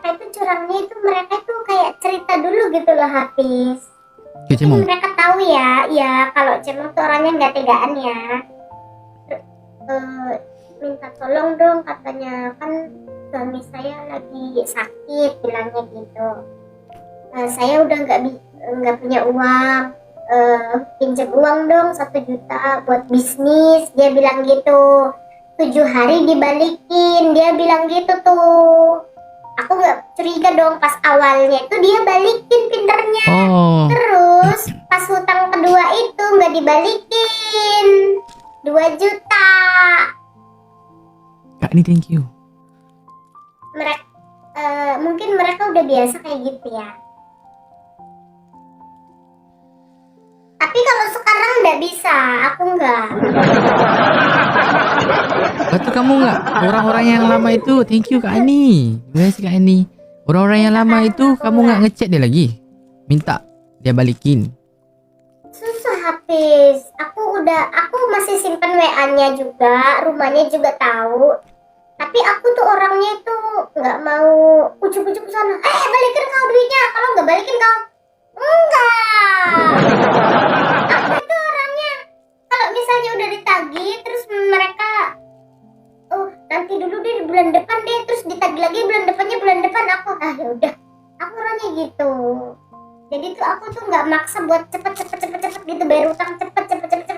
itu curangnya itu mereka itu kayak cerita dulu gitu loh Hafiz. Ke Jadi Cemong. mereka tahu ya kalau Cemong tuh orangnya nggak tegaan ya. Eh, minta tolong dong katanya, kan suami saya lagi sakit bilangnya gitu. Saya udah nggak punya uang, pinjam uang dong 1 juta buat bisnis, dia bilang gitu. 7 hari dibalikin, dia bilang gitu tuh. Aku nggak curiga dong pas awalnya itu dia balikin pinternya. Oh, Terus pas hutang kedua itu nggak dibalikin 2 juta. Kak ini thank you. Mereka mungkin mereka udah biasa kayak gitu ya. Tapi kalau sekarang nggak bisa, aku nggak. Betul kamu nggak? Orang-orang yang lama itu thank you Kak Ani. Terima kasih Kak Ani. Orang-orang yang lama itu kamu nggak ngechat dia lagi? Minta dia balikin. Susah habis. Aku masih simpen WA-nya juga, rumahnya juga tahu. Tapi aku tuh orangnya itu nggak mau ujuk-ujuk ke sana. Balikin kau duitnya, kalau nggak balikin kau. Enggak. Aku itu orangnya kalau misalnya udah ditagih terus mereka nanti dulu deh bulan depan deh, terus ditagih lagi bulan depan aku ya udah. Aku orangnya gitu. Jadi tuh aku tuh nggak maksa buat cepet gitu bayar utang cepet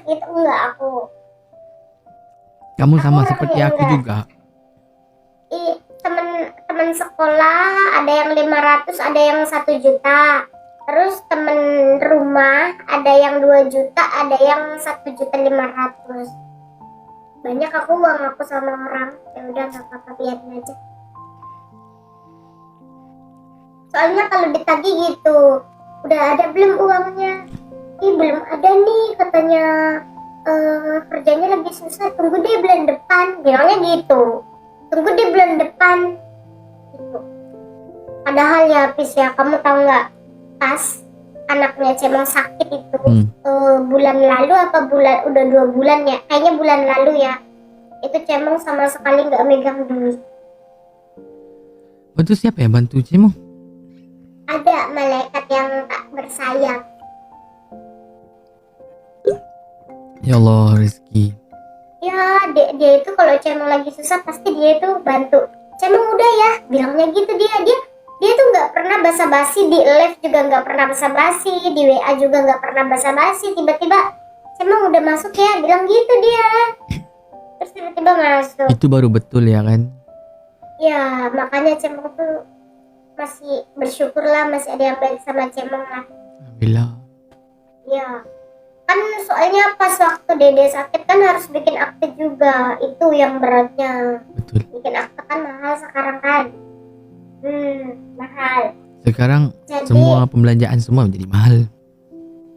gitu, enggak aku. Kamu sama orang seperti yang aku enggak. juga. Temen sekolah ada yang 500, ada yang 1 juta. Terus temen rumah ada yang 2 juta, ada yang 1,5 juta. Banyak aku uang aku sama orang. Ya udah nggak apa-apa, biarin aja. Soalnya kalau ditagih gitu, udah ada belum uangnya? Belum ada nih katanya. Kerjanya lagi susah, tunggu deh bulan depan, bilangnya gitu. Tunggu deh bulan depan gitu. Padahal ya Pis ya, kamu tahu nggak, pas anaknya Cemong sakit itu bulan lalu udah 2 bulan ya, kayaknya bulan lalu ya, itu Cemong sama sekali nggak megang duit. Bantu siapa ya? Bantu Cemong? Ada malaikat yang tak bersayap. Ya Allah, rezeki. Ya dia itu kalau Cemong lagi susah pasti dia itu bantu. Cemong udah ya, bilangnya gitu. Dia tuh nggak pernah basa-basi, di live juga nggak pernah basa-basi, di WA juga nggak pernah basa-basi. Tiba-tiba Cemong udah masuk ya, bilang gitu dia. Terus tiba-tiba masuk. Itu baru betul ya kan? Ya makanya Cemong tuh masih bersyukur lah, masih ada yang baik sama Cemong lah. Alhamdulillah. Ya kan soalnya pas waktu Dede sakit kan harus bikin akte juga, itu yang beratnya. Betul. Bikin akte kan mahal sekarang kan. Mahal. Sekarang Jadi, semua pembelanjaan semua menjadi mahal.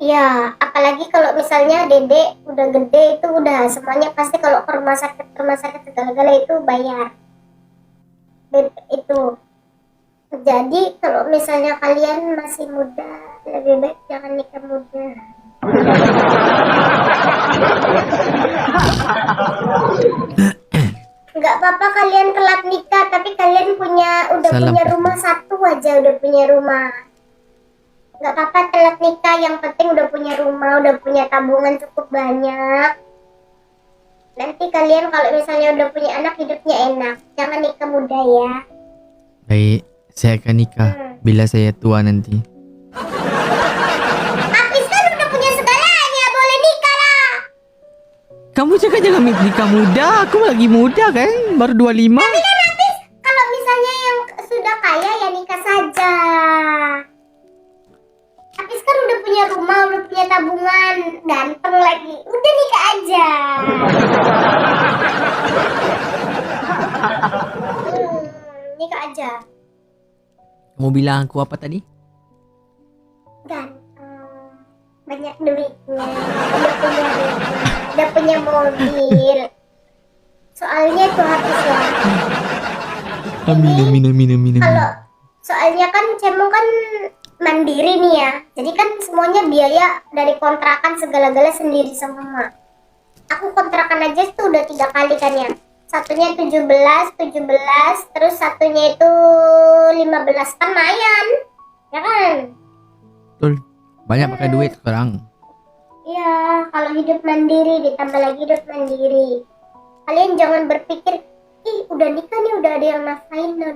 iya, apalagi kalau misalnya Dede udah gede itu udah semuanya pasti kalau ke rumah sakit segala-gala itu bayar. Itu. Jadi kalau misalnya kalian masih muda, lebih baik jangan nikah muda. Nggak apa-apa kalian telat nikah, tapi kalian udah punya rumah satu aja, udah punya rumah. Nggak apa-apa telat nikah, yang penting udah punya rumah, udah punya tabungan cukup banyak. Nanti kalian kalau misalnya udah punya anak, hidupnya enak. Jangan nikah muda ya. Baik, saya akan nikah bila saya tua nanti. Hafiz kan udah punya segalanya, boleh nikah lah. Kamu cakap jangan nikah muda, aku lagi muda kan, baru 25. Tapi kan Hafiz, kalau misalnya yang sudah kaya ya nikah saja. Hafiz kan udah punya rumah, udah punya tabungan, ganteng lagi, udah nikah aja. Nikah aja. Kamu bilang aku apa tadi? Ganteng, banyak duitnya, udah punya mobil. Soalnya tuh Hafiz ya. Amin. Kalau soalnya kan Cemong kan mandiri nih ya, jadi kan semuanya biaya dari kontrakan segala-gala sendiri semua. Aku kontrakan aja tuh udah 3 kali kan ya, satunya 17, terus satunya itu 15, kan lumayan, ya kan? Betul. Banyak pakai duit sekarang. Iya, kalau hidup mandiri ditambah lagi hidup mandiri. Kalian jangan berpikir, ih udah nikah nih udah ada yang nafkahin. No.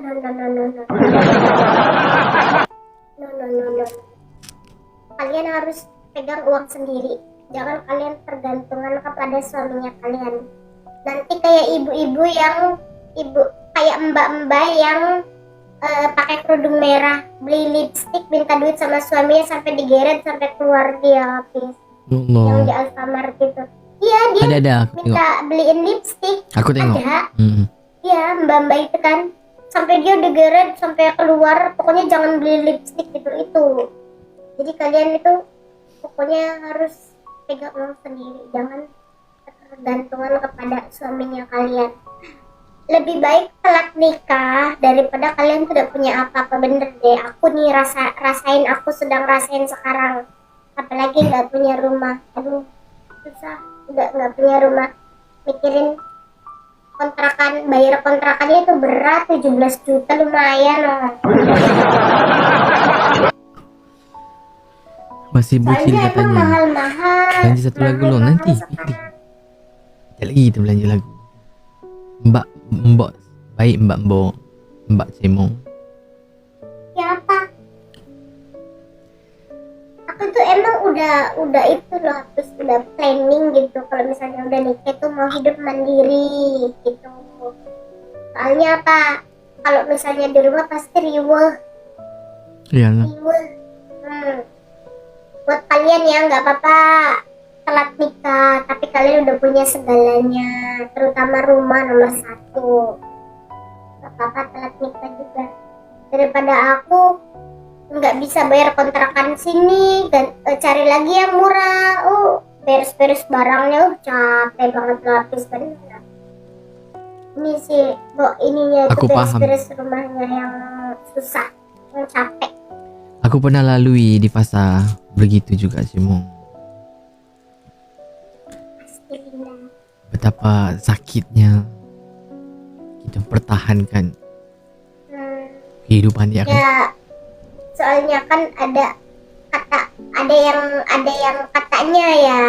No. Kalian harus pegang uang sendiri. Jangan kalian tergantungan kepada suaminya kalian. Nanti kayak ibu-ibu yang kayak mbak-mbak yang pakai kerudung merah, beli lipstick, minta duit sama suaminya sampai digeret sampai keluar dia habis. Yang di Allah. Alfamart gitu. Iya, dia Ada aku tengok. minta beliin lipstick. Aku tengok. Ada. Hmm. Iya, mbak-mbak itu kan sampai dia digeret sampai keluar, pokoknya jangan beli lipstick gitu itu. Jadi kalian itu pokoknya harus pegang uang sendiri, jangan tergantungan kepada suaminya kalian. Lebih baik telat nikah daripada kalian tidak punya apa-apa. Bener deh, aku nih rasain, aku sedang rasain sekarang. Apalagi nggak punya rumah, aduh susah, udah nggak punya rumah, mikirin kontrakan, bayar kontrakannya itu berat, 17 juta lumayan loh. Masih bucin Soalnya emang katanya. mahal-mahal. Belanja satu lagu loh nanti. sekarang. Sekejap lagi kita belanja lagu. Mbak baik Mbak Cemong. Ya apa? Aku tuh emang udah itu loh, terus udah planning gitu kalau misalnya udah nikah tuh mau hidup mandiri gitu. Soalnya apa? Kalau misalnya di rumah pasti riweh. Iyalah. Buat kalian ya nggak apa-apa telat nikah, tapi kalian udah punya segalanya, terutama rumah nomor 1. Nggak apa-apa telat nikah juga, daripada aku nggak bisa bayar kontrakan sini dan cari lagi yang murah. Beres-beres barangnya capek banget lapis bener. Ini sih ininya itu Aku paham. beres-beres rumahnya yang susah, yang capek. Aku pernah lalui di fasa begitu juga Cemong. Pastinya. Betapa sakitnya kita pertahankan kehidupan dia kan. Ya, soalnya kan ada yang katanya ya,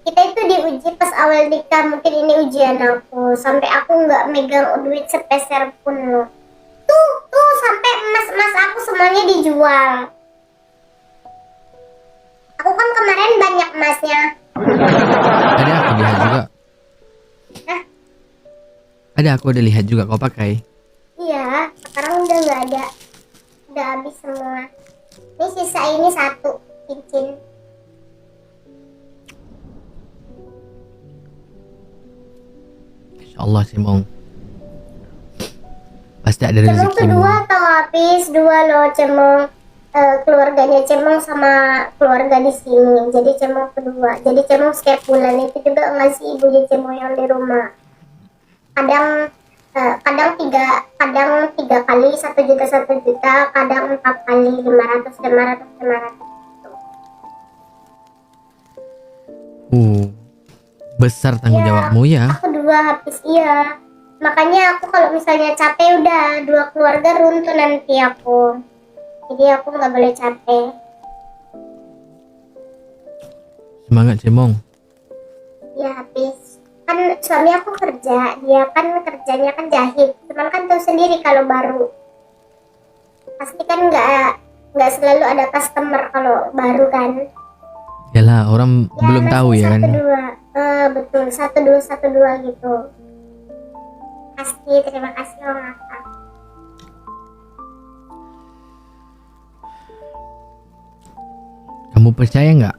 kita itu diuji pas awal nikah. Mungkin ini ujian aku, sampai aku nggak megang duit sepeser pun loh. Tuh sampai emas aku semuanya dijual. Aku kan kemarin banyak emasnya. Ada aku lihat juga. Hah? Ada aku ada lihat juga kau pakai. Iya, sekarang udah nggak ada, udah habis semua. Ini sisa ini 1 cincin. Insyaallah Cemong. Pasti ada Cemong rezeki. tuh 2 atau habis 2 loh Cemong. Keluarganya Cemong sama keluarga di sini. Jadi Cemong kedua. Jadi Cemong setiap bulan itu juga ngasih ibunya Cemong yang di rumah. Kadang 3 kali 1 juta, kadang 4 kali 500. Besar tanggung Iya. jawabmu ya. Aku 2 habis, iya. Makanya aku kalau misalnya capek udah 2 keluarga runtuh nanti aku. Jadi aku nggak boleh capek. Semangat Cemong. Ya habis. Kan suami aku kerja, dia kan kerjanya kan jahit. Cuman kan tahu sendiri kalau baru. Pasti kan nggak selalu ada customer kalau baru kan. Yalah orang Ya, belum masih tahu ya kan. 1-2. Betul, 1-2 gitu. Pasti terima kasih Om Atta. Kamu percaya nggak?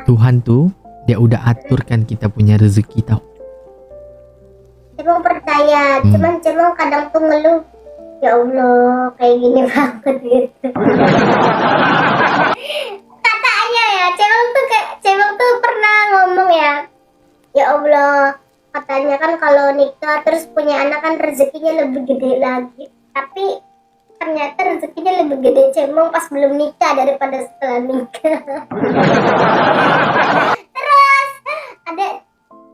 Tuhan tuh dia udah aturkan kita punya rezeki tau. Cemong percaya, cuman Cemong kadang tuh ngeluh, ya Allah kayak gini banget gitu. Katanya ya, Cemong tuh pernah ngomong ya Allah, katanya kan kalau nikah terus punya anak kan rezekinya lebih gede lagi. Tapi ternyata rezekinya lebih gede Cemong pas belum nikah daripada setelah nikah.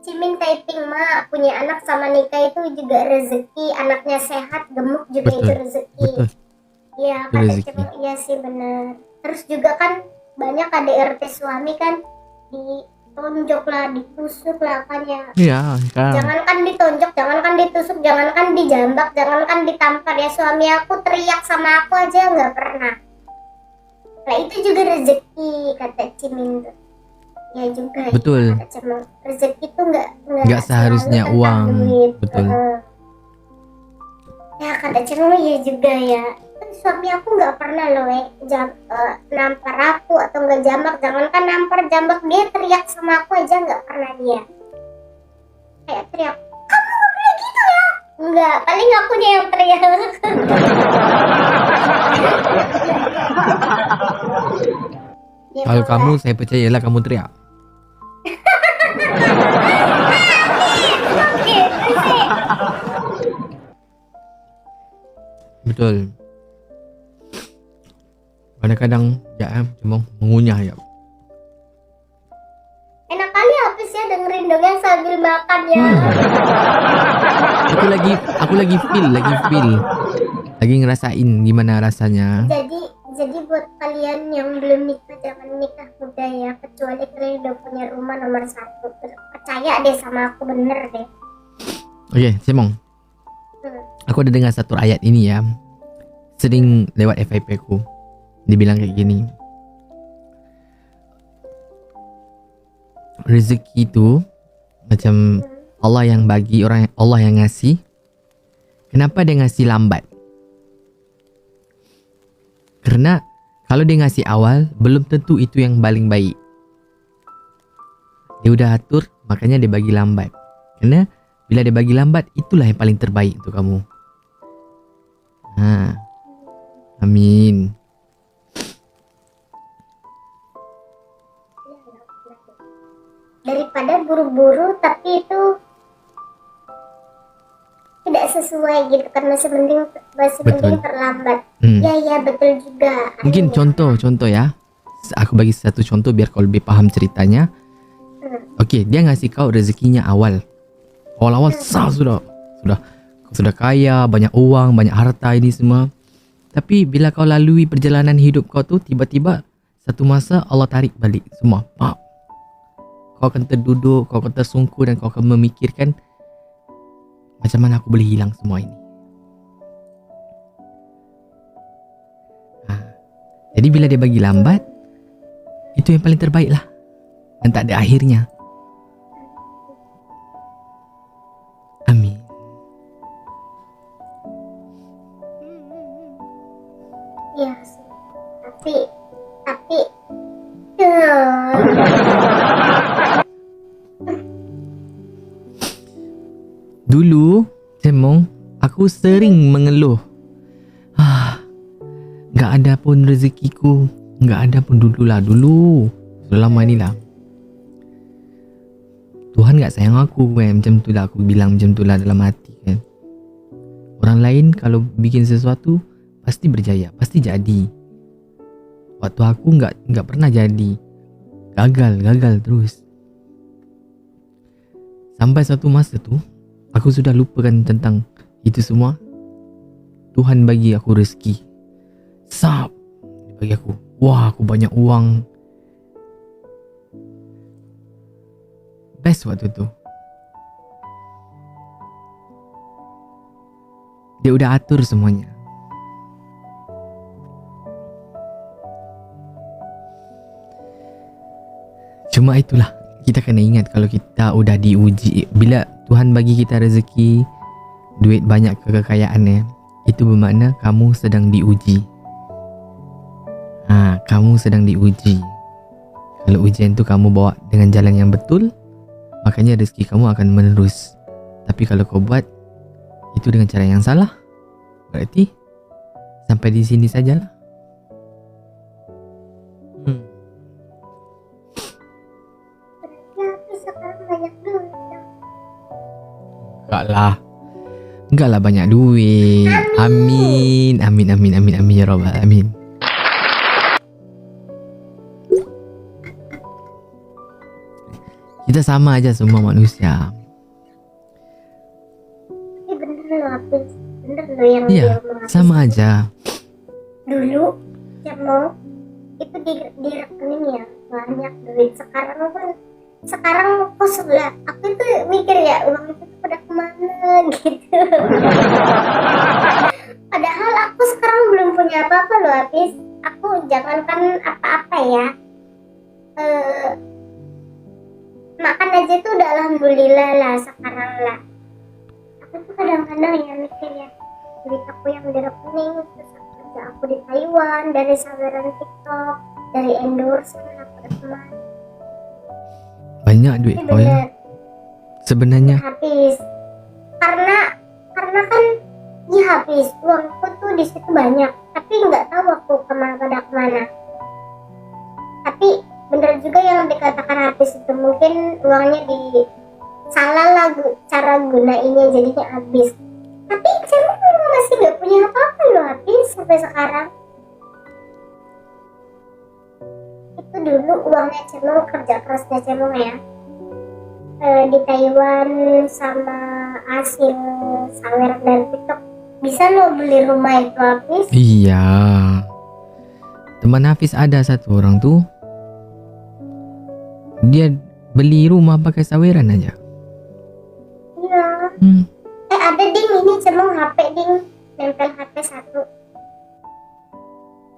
Terus Cimin typing mah punya anak sama nikah itu juga rezeki, anaknya sehat gemuk juga Betul. itu rezeki. Betul. Iya Itu kata rezeki. Cimin, iya sih benar. Terus juga kan banyak KDRT suami kan ditonjok lah, ditusuk lah apanya. Iya kan. Jangankan ditonjok, jangankan ditusuk, jangankan dijambak, jangankan ditampar ya, suami aku teriak sama aku aja nggak pernah. Nah itu juga rezeki kata Cimin tuh. Ya juga ya, Betul. kata Cimin. Rezeki tuh Nggak seharusnya selalu uang. tentang duit. Betul. Ya kata Cimin ya juga ya. Kan suami aku nggak pernah loh nampar aku atau nggak jambak. Jangankan nampar jambak, dia teriak sama aku aja nggak pernah dia. Kayak teriak, kamu nggak boleh gitu ya. Enggak, paling akunya yang teriak. Ya, Kalau enggak. kamu, saya percayalah kamu teriak. Gitu sih. Betul. Kadang-kadang ya cuma mengunyah ya. Enak kali habis ya dengerin dongeng sambil makan ya. Aku lagi feel, lagi ngerasain gimana rasanya. Jadi buat kalian yang belum nikah jangan nikah muda ya, kecuali kalian udah punya rumah nomor 1. Percaya deh sama aku, bener deh. Oke, Simong. Aku ada dengar satu ayat ini ya. Sering lewat FYP ku. Dibilang kayak gini. Rezeki itu macam Allah yang bagi, Allah yang ngasih. Kenapa dia ngasih lambat? Karena kalau dia ngasih awal, belum tentu itu yang paling baik. Dia udah atur, makanya dia bagi lambat. Karena bila dia bagi lambat, itulah yang paling terbaik untuk kamu. Amin. Daripada buru-buru tapi itu tidak sesuai gitu kan, masih mending terlambat. Ya betul juga. Mungkin contoh ya. Aku bagi satu contoh biar kau lebih paham ceritanya. Okey, dia ngasih kau rezekinya awal. Awal-awal sudah kaya, banyak uang, banyak harta ini semua. Tapi bila kau lalui perjalanan hidup kau tu, tiba-tiba satu masa Allah tarik balik semua. Pak. Kau akan terduduk, kau akan tersungkur dan kau akan memikirkan macam mana aku boleh hilang semua ini. Jadi bila dia bagi lambat, itu yang paling terbaik lah. Dan tak ada akhirnya. Amin. Iya sih. Tapi Dulu, Semong, aku sering mengeluh. Gak ada pun rezekiku. Gak ada pun dulu. Sudah lama ni lah. Tuhan gak sayang aku kan. Macam tu lah aku bilang, macam tu lah dalam hati kan. Orang lain kalau bikin sesuatu pasti berjaya, pasti jadi. Waktu aku gak pernah jadi. Gagal terus. Sampai satu masa tu aku sudah lupakan tentang itu semua. Tuhan bagi aku rezeki. Dia bagi aku. Wah, aku banyak uang. Best waktu tu. Dia udah atur semuanya. Cuma itulah, kita kena ingat kalau kita udah diuji. Bila Tuhan bagi kita rezeki, duit banyak, kekayaan ya, itu bermakna kamu sedang diuji. Kamu sedang diuji. Kalau ujian tu kamu bawa dengan jalan yang betul, makanya rezeki kamu akan menerus. Tapi kalau kau buat itu dengan cara yang salah, berarti sampai di sini sajalah. Berarti sekarang banyak duit. Enggak lah banyak duit. Amin ya Rabbal Alamin. Kita sama aja semua manusia. Tapi bener loh Hafiz, bener loh yang Iya, dia omong Hafiz. sama aja. Dulu cemong itu di rekening ya banyak duit. Sekarang kosong lah. Aku itu mikir ya uang itu tuh pada kemana gitu. Padahal aku sekarang belum punya apa-apa loh Hafiz. Aku jangankan apa-apa ya, makan aja tuh udah alhamdulillah lah sekarang lah. Aku tuh kadang-kadang ya mikir ya, duit aku yang di rekening, terus kerja aku di Taiwan, dari saweran TikTok, dari endorse aku udah kemana. Banyak duit Ini kau ya. bener Sebenarnya habis. Karena kan ya habis uangku tuh di situ banyak, tapi nggak tahu aku kemana. Tapi bener juga yang dikatakan habis itu, mungkin uangnya di salah lah cara gunainnya jadinya habis. Tapi cemong masih nggak punya apa-apa loh habis sampai sekarang. Itu dulu uangnya cemong, kerja kerasnya cemong ya, di Taiwan sama hasil saweran dari TikTok bisa lo beli rumah itu habis. iya. Teman Hafiz ada satu orang tuh, dia beli rumah pakai saweran aja. Iya. Ada ding ini cemong HP ding, nempel HP satu.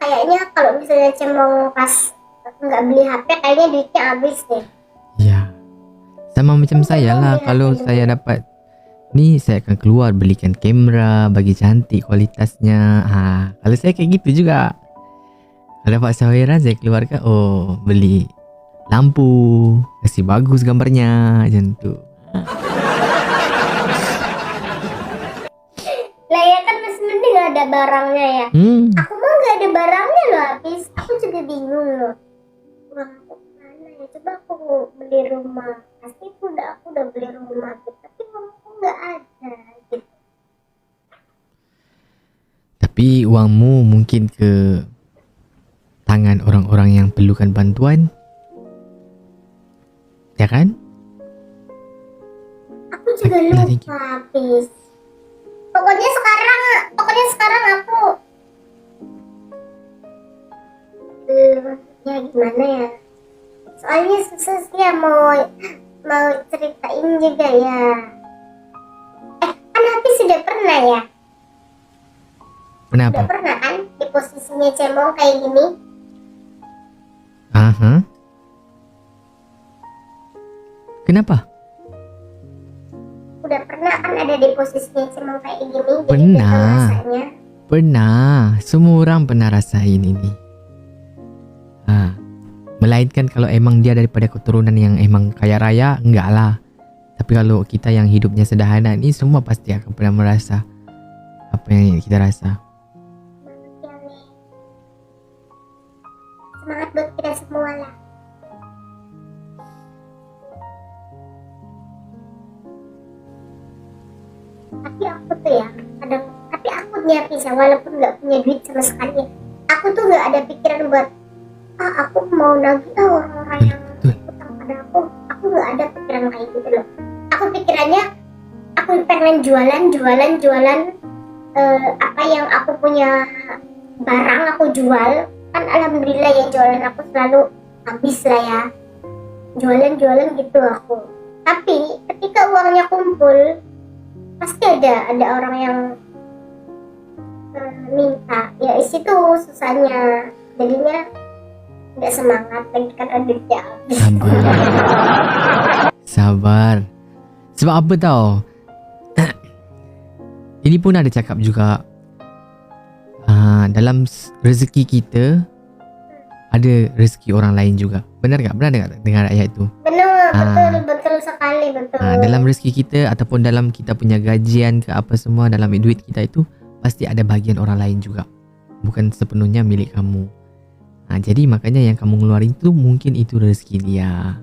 Kayaknya kalau misalnya cemong pas nggak beli HP kayaknya duitnya habis deh. Iya. Sama macam saya lah, kalau saya dapat ni saya akan keluar belikan kamera bagi cantik kualitasnya. Kalau saya kayak gitu juga. Kalau dapat saweran saya keluarkan, oh beli lampu, kasih bagus gambarnya macam tu. Lah ya kan masih mending ada barangnya ya. Aku mah nggak ada barangnya loh habis. Aku juga bingung loh. Uang aku mana ya? Coba aku beli rumah. Pasti aku udah beli rumah gitu. Tapi uangku nggak ada gitu. Tapi uangmu mungkin ke tangan orang-orang yang perlukan bantuan. Ya kan? Aku juga lupa habis. Pokoknya sekarang aku ya gimana ya? Soalnya susah sih ya mau ceritain juga ya. Kan habis sudah pernah ya? Kenapa? Udah pernah kan di posisinya cemong kayak gini? Aha. Kenapa? Udah pernah kan ada di posisinya cemong kayak gini? Jadi udah tahu Pernah. rasanya. Pernah. Semua orang pernah rasain ini. Melainkan kalau emang dia daripada keturunan yang emang kaya raya, enggak lah. Tapi kalau kita yang hidupnya sederhana ni, semua pasti akan pernah merasa apa yang kita rasa. Semangat buat kita semua lah. Tapi aku tuh ya tapi aku nyapis ya, walaupun nggak punya duit sama sekali, aku tuh nggak ada pikiran buat aku mau nagih orang-orang yang utang pada aku nggak ada pikiran kayak gitu loh. Aku pikirannya aku pengen jualan apa yang aku punya, barang aku jual. Kan alhamdulillah ya jualan aku selalu habis lah ya, jualan gitu aku. Tapi ketika uangnya kumpul pasti ada orang yang minta, ya isitu susahnya, jadinya nggak semangat lagi karena duitnya habis. Sabar. Sebab apa tau? Ini pun ada cakap juga, dalam rezeki kita ada rezeki orang lain juga. Benar tak? Pernah dengar ayat itu? Betul sekali, betul. Dalam rezeki kita ataupun dalam kita punya gajian ke apa semua, dalam duit kita itu pasti ada bahagian orang lain juga. Bukan sepenuhnya milik kamu. Jadi makanya yang kamu ngeluarin itu mungkin itu rezeki dia.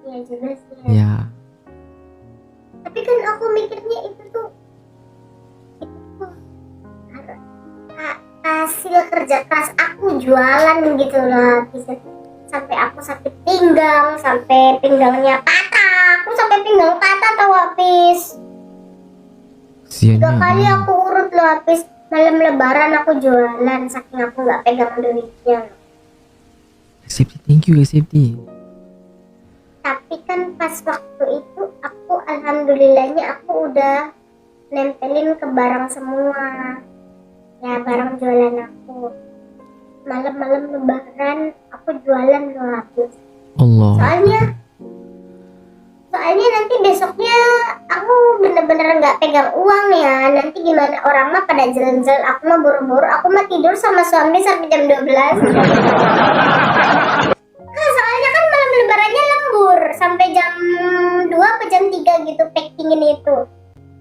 Iya juga sih. Ya. Tapi kan aku mikirnya itu tuh hasil kerja keras aku jualan gitu loh. sampai aku sakit pinggang, sampai pinggangnya patah. Aku sampai pinggang patah tahu habis. Kasiannya. 3 kali aku urut loh habis. Malam lebaran aku jualan saking aku nggak pegang duitnya. Safety, thank you Safety. Tapi kan pas waktu itu aku alhamdulillahnya aku udah nempelin ke barang semua. Ya barang jualan aku. Malam-malam lebaran aku jualan loh habis. Allah. Soalnya nanti besoknya aku bener-bener nggak pegang uang ya. Nanti gimana orang mah pada jalan-jalan, aku mah buru-buru, aku mah tidur sama suami sampai jam 12. Nah, soalnya kan malam lebarannya lembur sampai jam 2 atau jam 3 gitu packingin itu.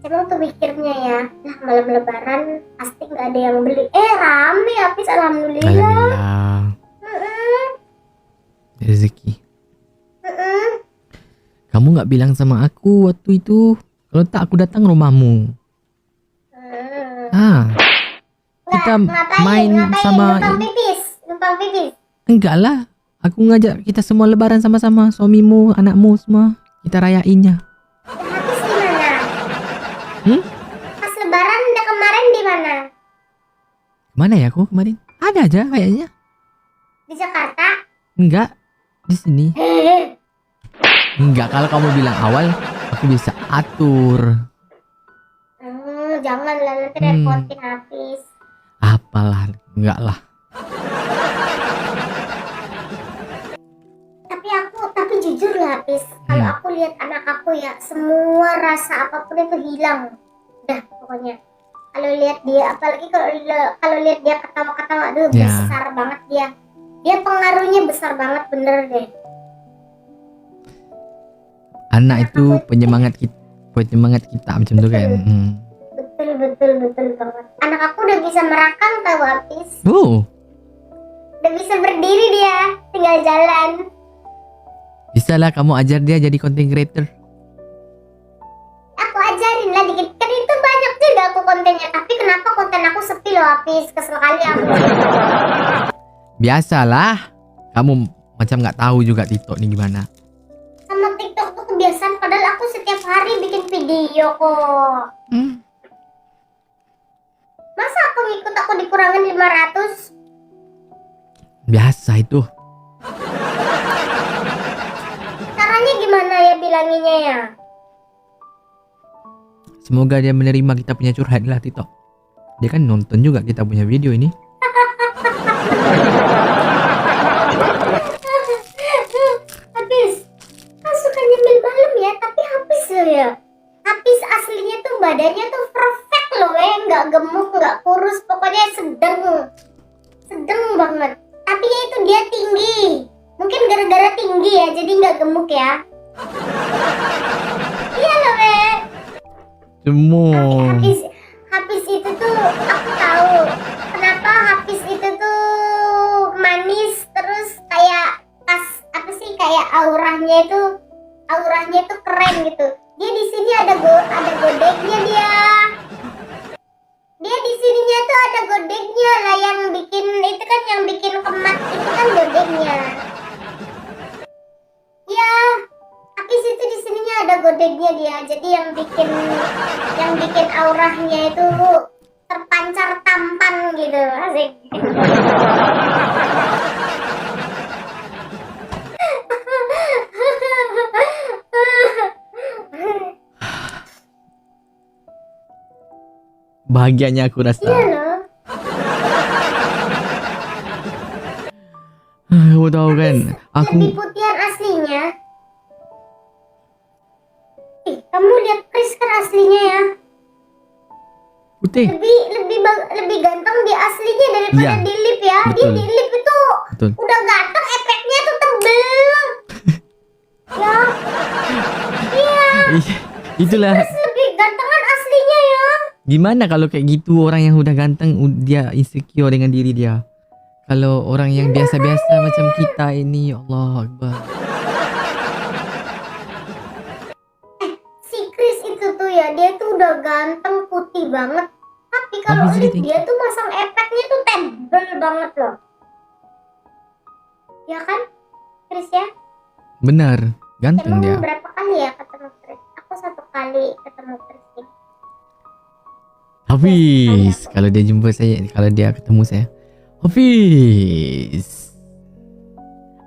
Emang tuh mikirnya ya, nah malam lebaran pasti nggak ada yang beli. Rame habis alhamdulillah. Alhamdulillah. Rezeki. Kamu nggak bilang sama aku waktu itu. Kalau tak aku datang rumahmu. Kita main sama. Numpang pipis. Enggak lah. Aku ngajak kita semua lebaran sama-sama. Suamimu, anakmu semua. Kita rayainnya. Habis di mana? Pas lebaran kemarin di mana? Mana ya aku kemarin? Ada aja kayaknya. Di Jakarta? Enggak. Di sini. Enggak, kalau kamu bilang awal, aku bisa atur. Janganlah nanti repotin habis. Apalah, enggak lah. Tapi jujur lah habis, kalau aku lihat anak aku ya, semua rasa apapun itu hilang. Dah pokoknya. Kalau lihat dia, apalagi kalau lihat dia ketawa-ketawa, aduh besar banget dia. Dia pengaruhnya besar banget bener deh. Anak itu penyemangat kita macam tu kan. Betul banget. Anak aku udah bisa merakang tahu habis. Udah bisa berdiri dia, tinggal jalan. Bisa lah kamu ajar dia jadi content creator. Aku ajarin lah dikit. Kan itu banyak juga aku kontennya. Tapi kenapa konten aku sepi loh habis. Kesel kali aku. Biasalah. Kamu macam nggak tahu juga TikTok ni gimana. Sama TikTok tuh kebiasaan. Padahal aku setiap hari bikin video kok. Masa aku ngikut aku dikurangin 500? Biasa itu. Caranya gimana ya bilanginnya ya? Semoga dia menerima kita punya curhat lah TikTok. Dia kan nonton juga kita punya video ini. Habis, kan suka nyemil malam ya, tapi habis loh ya. Habis aslinya tuh badannya tuh perfect loh nggak gemuk, nggak kurus, pokoknya sedang banget. Tapi ya itu dia tinggi. Mungkin gara-gara tinggi ya, jadi nggak gemuk ya. Iya loh Habis itu tuh aku tahu kenapa habis itu tuh manis, terus kayak kayak auranya itu keren gitu. Dia di sini ada godeknya dia. Dia di sininya tuh ada godeknya lah, yang bikin itu kan, yang bikin kemat itu kan godeknya. Ya, habis itu di sininya ada godeknya dia. Jadi yang bikin auranya itu terpancar tampan gitu. Asik. Bahagianya aku rasa. Iya loh. Kamu tahu kan, aku Lebih putihan aslinya. Kamu lihat Chris kan aslinya ya. putih. Lebih ganteng di aslinya daripada Iya, di lip ya. betul. Dia di lip itu Betul. udah ganteng, efeknya tuh tebel. Ya. Iya. Itulah. Chris lebih gantengan aslinya ya. Gimana kalau kayak gitu, orang yang udah ganteng dia insecure dengan diri dia. Kalau orang yang biasa-biasa macam kita ini, ya Allah Akbar. Si Chris itu tuh ya, dia tuh udah ganteng, putih banget. Tapi kalau Habis lip gitu. dia tuh masang efeknya tuh tebel banget loh. Ya kan? Chris ya. Benar, ganteng Emang dia. berapa kali ya ketemu Chris? Aku 1 kali ketemu Chris. Hafiz, kalau dia jumpa saya, kalau dia ketemu saya, Hafiz.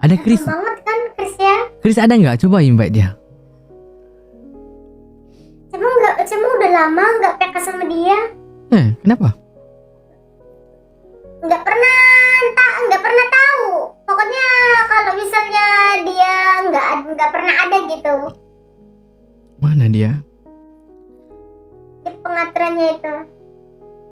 Ada Chris? Ganteng banget kan Chris ya. Chris ada nggak? Coba invite dia. Cuma udah lama nggak PK sama dia. Kenapa? Nggak pernah tahu. Pokoknya kalau misalnya dia nggak pernah ada gitu Mana dia? di pengaturannya itu.